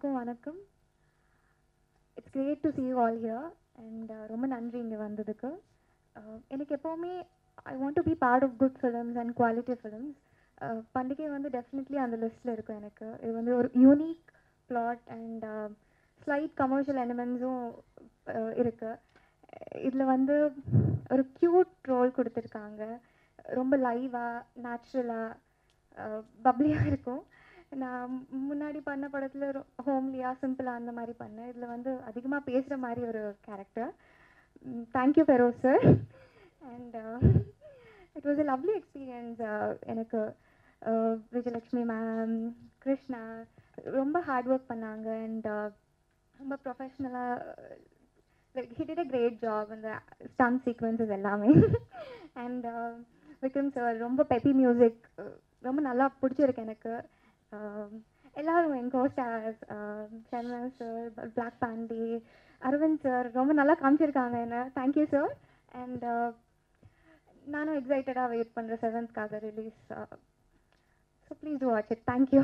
எல்லாருக்கும் வணக்கம். It's great to see you all here and ரொம்ப நன்றி இங்கே வந்ததுக்கு. எனக்கு எப்போவுமே I want to be part of good films and quality films. பண்டிகை வந்து டெஃபினெட்லி அந்த லிஸ்ட்டில் இருக்கும். எனக்கு இது வந்து ஒரு unique plot and slight commercial எலிமெண்ட்ஸும் இருக்குது. இதில் வந்து ஒரு க்யூட் ரோல் கொடுத்துருக்காங்க. ரொம்ப லைவாக நேச்சுரலாக பப்ளியாக இருக்கும். நான் முன்னாடி பண்ண படத்தில் ஹோம்லியாக சிம்பிளாக அந்த மாதிரி பண்ணேன். இதில் வந்து அதிகமாக பேசுகிற மாதிரி ஒரு character. Thank you Feroz sir. And it was a lovely experience. எனக்கு விஜயலக்ஷ்மி மேம், கிருஷ்ணா ரொம்ப ஹார்ட் ஒர்க் பண்ணாங்க அண்ட் ரொம்ப ப்ரொஃபஷ்னலாக he did a great job in the stunt sequences எல்லாமே. அண்ட் விக்ரம் சார் ரொம்ப பெப்பி மியூசிக் ரொம்ப நல்லா பிடிச்சிருக்கு எனக்கு. எல்லோரும் என் costars Charan sir, Black Pandi, Aravind sir ரொம்ப நல்லா காமிச்சிருக்காங்க என்ன. Thank you sir. அண்ட் நானும் எக்ஸைட்டடாக வெயிட் பண்ணுறேன் 7th release. So please watch it. Thank you.